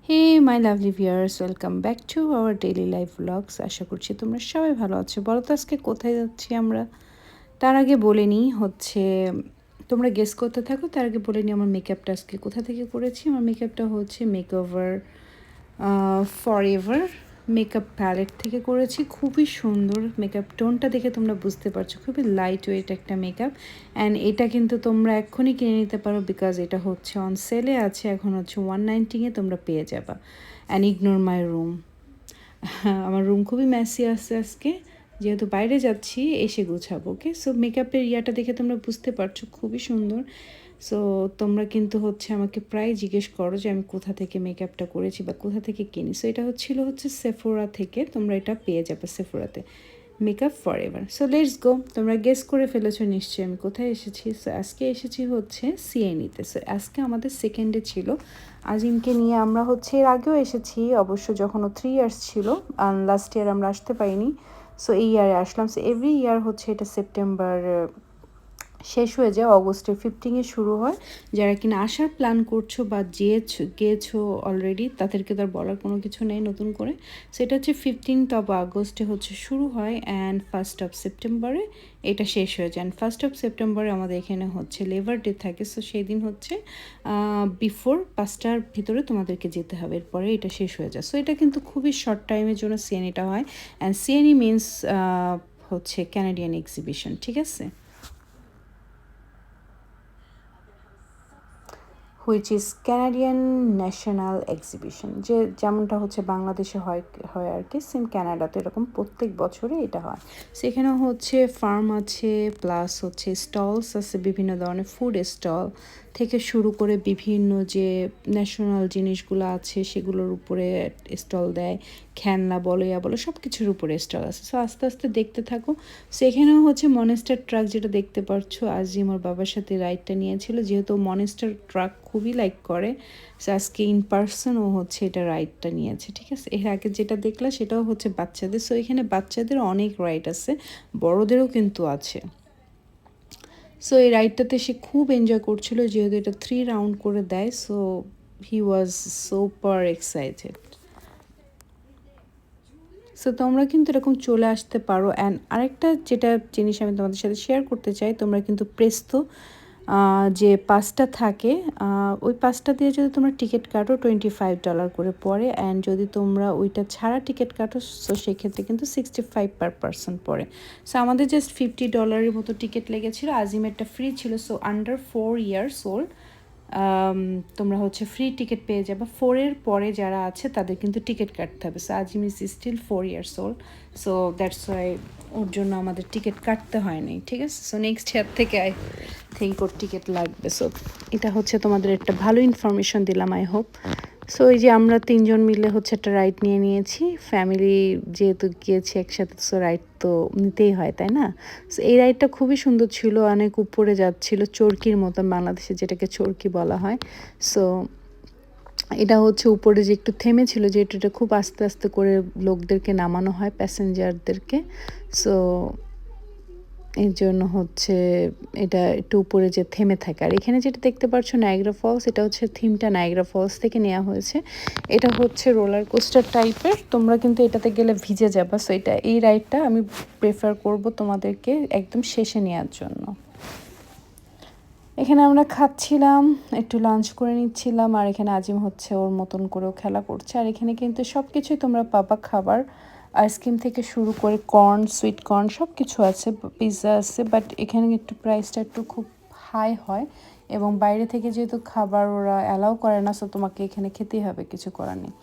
Hey my lovely viewers, welcome back to our daily life blogs. আশা করছি তোমরা সবাই ভালো আছো। বলো তো আজকে কোথায় যাচ্ছি আমরা? তার আগে বলে নিই তোমরা গেস করতে থাকো। তার আগে বলে নিই আমার মেকআপটা আজকে কোথা থেকে করেছি। আমার মেকআপটা হচ্ছে মেকওভার ফরএভার মেকআপ প্যালেট থেকে করেছি। খুবই সুন্দর মেকআপ টোনটা দেখে তোমরা বুঝতে পারছো, খুবই লাইট ওয়েট একটা মেকআপ। অ্যান্ড এটা কিন্তু তোমরা এক্ষুনি কিনে নিতে পারো, বিকজ এটা হচ্ছে অন সেলে আছে, এখন হচ্ছে 190-এ তোমরা পেয়ে যাবা। And ignore my room. আমার রুম খুবই ম্যাসি আছে আজকে, যেহেতু বাইরে যাচ্ছি, এসে গুছাবো। ওকে, সো মেকআপের ইয়াটা দেখে তোমরা বুঝতে পারছো খুবই সুন্দর। সো তোমরা কিন্তু হচ্ছে আমাকে প্রায় জিজ্ঞেস করো যে আমি কোথা থেকে মেকআপটা করেছি বা কোথা থেকে কিনি। সো এটা হচ্ছে সেফোরা থেকে, তোমরা এটা পেয়ে যাবে সেফোরাতে, makeup forever. So let's go. তোমরা গেস করে ফেলেছো নিশ্চয়ই আমি কোথায় এসেছি। সো আজকে এসেছি হচ্ছে সিএনইতে। সো আজকে আমাদের সেকেন্ডে ছিল। আজিমকে নিয়ে আমরা হচ্ছে এর আগেও এসেছি অবশ্য, যখন ও 3 ইয়ার্স ছিল। লাস্ট ইয়ার আমরা আসতে পারিনি, সো এই ইয়ারে আসলাম। সো এভরি ইয়ার হচ্ছে এটা সেপ্টেম্বর শেষ হয়ে যায়, অগস্টের 15-এ শুরু হয়। যারা কিনা আসার প্ল্যান করছো বা গিয়েছো অলরেডি, তাদেরকে তো আর বলার কোনো কিছু নেই নতুন করে। সেটা হচ্ছে 15th আগস্টে হচ্ছে শুরু হয়, অ্যান্ড 1st সেপ্টেম্বরে এটা শেষ হয়ে যায়। অ্যান্ড 1st সেপ্টেম্বরে আমাদের এখানে হচ্ছে লেবার ডে থাকে। সো সেই দিন হচ্ছে বিফোর 5টার ভিতরে তোমাদেরকে যেতে হবে, এরপরে এটা শেষ হয়ে যায়। সো এটা কিন্তু খুবই শর্ট টাইমের জন্য সিএনইটা হয়। অ্যান্ড সিএনই মিনস হচ্ছে ক্যানাডিয়ান এক্সিবিশন, ঠিক আছে, which is Canadian national exhibition. যে যেমনটা হচ্ছে বাংলাদেশে হয় হয় আর কি, সেম ক্যানাডাতে এরকম প্রত্যেক বছরে এটা হয়। সেখানে হচ্ছে ফার্ম আছে, প্লাস হচ্ছে স্টলস আছে, বিভিন্ন ধরনের ফুড স্টল থেকে শুরু করে বিভিন্ন যে ন্যাশনাল জিনিসগুলো আছে সেগুলোর উপরে স্টল দেয়। খেলনা বলো, ইয়া বলো, সব কিছুর উপরে স্টল আছে। সো আস্তে আস্তে দেখতে থাকো। সেখানেও হচ্ছে মনেস্টার ট্রাক, যেটা দেখতে পাচ্ছ, আজিম ওর বাবার সাথে রাইডটা নিয়েছিল, যেহেতু মনেস্টার ট্রাক খুবই লাইক করে। সো আজকে ইন পার্সন ও হচ্ছে এটা রাইডটা নিয়েছে, ঠিক আছে। এর আগে যেটা দেখলা সেটাও হচ্ছে বাচ্চাদের। সো এখানে বাচ্চাদের অনেক রাইড আছে, বড়দেরও কিন্তু আছে। সো এই রাইডটাতে সে খুব এনজয় করছিল, যেহেতু এটা 3 রাউন্ড করে দেয়। So he was super excited. So তোমরা কিন্তু এরকম চলে আসতে পারো। অ্যান্ড আরেকটা যেটা জিনিস আমি তোমাদের সাথে শেয়ার করতে চাই, তোমরা কিন্তু প্রেস্তো যে পাসটা থাকে, ওই পাসটা দিয়ে যদি তোমরা টিকিট কাটো $25 করে পড়ে। অ্যান্ড যদি তোমরা ওইটা ছাড়া টিকিট কাটো, সো সেক্ষেত্রে কিন্তু 65 পার পারসন পড়ে। সো আমাদের জাস্ট $50 মতো টিকিট লেগেছিলো। আজিমেরটা ফ্রি ছিল। সো আন্ডার 4 ইয়ার্স ওল্ড তোমরা হচ্ছে ফ্রি টিকিট পেয়ে যাবে। 4-এর পরে যারা আছে তাদের কিন্তু টিকিট কাটতে হবে। So Azim is still 4 years old, so that's why ওর জন্য আমাদের টিকিট কাটতে হয়নি, ঠিক আছে। সো নেক্সট ইয়ার থেকে আই থিঙ্ক ওর টিকিট লাগবে। সো এটা হচ্ছে তোমাদের একটা ভালো ইনফরমেশন দিলাম, আই হোপ। সো এই যে আমরা 3জন মিলে হচ্ছে একটা রাইড নিয়ে নিয়েছি, ফ্যামিলি যেহেতু গিয়েছি একসাথে, সো রাইড তো নিতেই হয়, তাই না। সো এই রাইডটা খুবই সুন্দর ছিল, অনেক উপরে যাচ্ছিল, চরকির মতন, বাংলাদেশে যেটাকে চরকি বলা হয়। সো এটা হচ্ছে উপরে যে একটু থেমেছিল, যে এটা খুব আস্তে আস্তে করে লোকদেরকে নামানো হয়, প্যাসেঞ্জারদেরকে। সো এর জন্য হচ্ছে এটা একটু উপরে যে থেমে থাকে। আর এখানে যেটা দেখতে পাচ্ছ নায়াগ্রা ফলস, এটা হচ্ছে থিমটা নায়াগ্রা ফলস থেকে নেওয়া হয়েছে। এটা হচ্ছে রোলার কোস্টার টাইপের, তোমরা কিন্তু এটাতে গেলে ভিজে যাবা। সো এই রাইডটা আমি প্রেফার করব তোমাদেরকে একদম শেষে নেওয়ার জন্য। এখানে আমরা খাচ্ছিলাম, একটু লাঞ্চ করে নিচ্ছিলাম, আর এখানে আজিম হচ্ছে ওর মতন করেও খেলা করছে। আর এখানে কিন্তু সব কিছুই তোমরা পাবা, খাবার, আইসক্রিম থেকে শুরু করে কর্ন, সুইট কর্ন, সব কিছু আছে, পিৎজা আছে। বাট এখানে একটু প্রাইসটা একটু খুব হাই হয়, এবং বাইরে থেকে যেহেতু খাবার ওরা অ্যালাউ করে না, সো তোমাকে এখানে খেতেই হবে, কিছু করার নেই।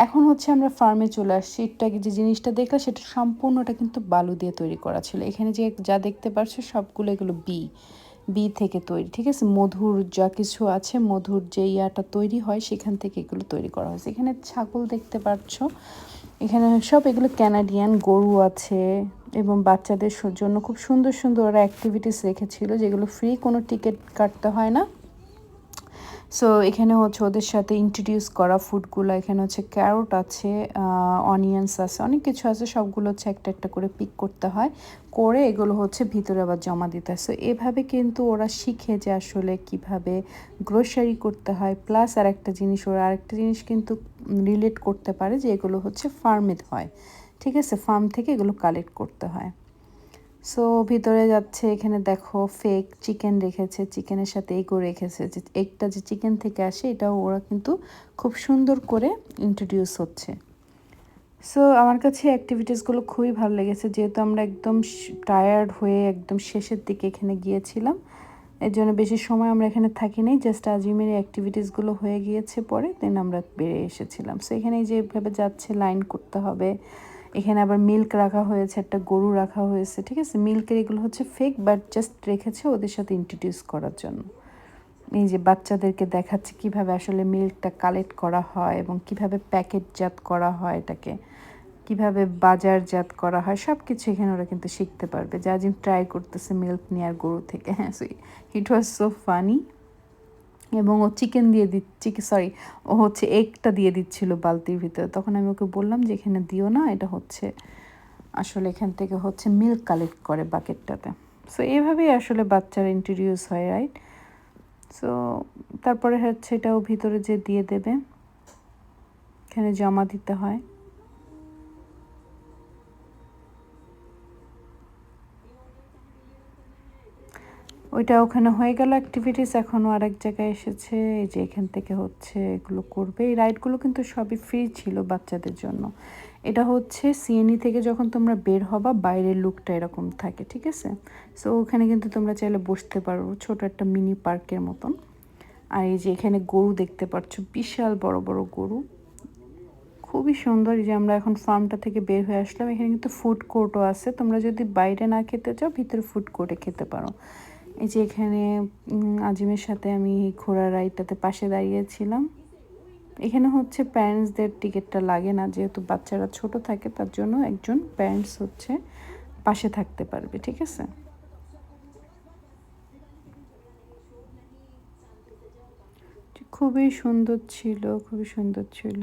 এখন হচ্ছে আমরা ফার্মে চলে আসছি। এটা যে জিনিসটা দেখলে সেটা সম্পূর্ণটা কিন্তু বালু দিয়ে তৈরি করা ছিল। এখানে যে যা দেখতে পাচ্ছ সবগুলো এগুলো বি থেকে তৈরি, ঠিক আছে। মধুর যা কিছু আছে, মধুর যে ইয়াটা তৈরি হয় সেখান থেকে এগুলো তৈরি করা হয়েছে। এখানে ছাগল দেখতে পাচ্ছ, এখানে সব এগুলো ক্যানাডিয়ান গরু আছে, এবং বাচ্চাদের জন্য খুব সুন্দর সুন্দর ওরা অ্যাক্টিভিটিস রেখেছিল, যেগুলো ফ্রি, কোনো টিকিট কাটতে হয় না। সো এখানে হচ্ছে ওদের সাথে ইন্ট্রোডিউস করা ফুডগুলো, এখানে হচ্ছে ক্যারট আছে, অনিয়ন্স আছে, অনেক কিছু আছে, সবগুলো হচ্ছে একটা একটা করে পিক করতে হয়, করে এগুলো হচ্ছে ভিতরে আবার জমা দিতে হয়। সো এভাবে কিন্তু ওরা শিখে যে আসলে কিভাবে গ্রোসারি করতে হয়। প্লাস আরেকটা জিনিস, ওরা আরেকটা জিনিস কিন্তু রিলেট করতে পারে যে এগুলো হচ্ছে ফার্মেড হয়, ঠিক আছে, ফার্ম থেকে এগুলো কালেক্ট করতে হয়। সো ভিতরে যাচ্ছে, এখানে দেখো ফেক চিকেন রেখেছে, চিকেনের সাথে এগও রেখেছে, যে এগটা যে চিকেন থেকে আসে এটাও ওরা কিন্তু খুব সুন্দর করে ইন্ট্রোডিউস হচ্ছে। সো আমার কাছে অ্যাক্টিভিটিসগুলো খুবই ভালো লেগেছে, যেহেতু আমরা একদম টায়ার্ড হয়ে একদম শেষের দিকে এখানে গিয়েছিলাম, এর জন্য বেশি সময় আমরা এখানে থাকি নাই, জাস্ট আজিমের অ্যাক্টিভিটিসগুলো হয়ে গিয়েছে পরে দেন আমরা বেরিয়ে এসেছিলাম। সো এখানে যেভাবে যাচ্ছে লাইন করতে হবে, এখানে আবার মিল্ক রাখা হয়েছে, একটা গরু রাখা হয়েছে, ঠিক আছে, মিল্কের এগুলো হচ্ছে ফেক বাট জাস্ট রেখেছে ওদের সাথে ইন্ট্রোডিউস করার জন্য। এই যে বাচ্চাদেরকে দেখাচ্ছে কিভাবে আসলে মিল্কটা কালেক্ট করা হয় এবং কিভাবে প্যাকেটজাত করা হয়, এটাকে কিভাবে বাজারজাত করা হয়, সব কিছু এখানে ওরা কিন্তু শিখতে পারবে। যা জিম ট্রাই করতেছে মিল্ক নেওয়ার গরু থেকে, হ্যাঁ, so it was so funny. এবং ও চিকেন দিয়ে দিচ্ছি, সরি, ও হচ্ছে এগটা দিয়ে দিচ্ছিল বালতির ভিতরে, তখন আমি ওকে বললাম যে এখানে দিও না, এটা হচ্ছে আসলে এখান থেকে হচ্ছে মিল্ক কালেক্ট করে বাকেটটাতে। সো এইভাবেই আসলে বাচ্চারা ইন্ট্রোডিউস হয়, রাইট? সো তারপরে হচ্ছে এটাও ভিতরে যে দিয়ে দেবে, এখানে জমা দিতে হয়। ওইটা ওখানে হয়ে গেল অ্যাক্টিভিটিস, এখনও আরেক জায়গায় এসেছে, এই যে এখান থেকে হচ্ছে এগুলো করবে। এই রাইডগুলো কিন্তু সবই ফ্রি ছিল বাচ্চাদের জন্য। এটা হচ্ছে সিএনই থেকে যখন তোমরা বের হবা বাইরের লুকটা এরকম থাকে, ঠিক আছে। সো ওখানে কিন্তু তোমরা চাইলে বসতে পারো, ছোট একটা মিনি পার্কের মতন। আর এই যে এখানে গরু দেখতে পাচ্ছ, বিশাল বড় বড় গরু, খুবই সুন্দর। এই যে আমরা এখন ফার্মটা থেকে বের হয়ে আসলাম, এখানে কিন্তু ফুড কোর্টও আছে, তোমরা যদি বাইরে না খেতে চাও ভিতরে ফুড কোর্টে খেতে পারো। এই যে এখানে আজিমের সাথে আমি ঘোড়া রাইডটাতে পাশে দাঁড়িয়েছিলাম। এখানে হচ্ছে প্যারেন্টসদের টিকিটটা লাগে না, যেহেতু বাচ্চারা ছোট থাকে তার জন্য একজন প্যারেন্টস হচ্ছে পাশে থাকতে পারবে, ঠিক আছে। খুবই সুন্দর ছিল, খুবই সুন্দর ছিল।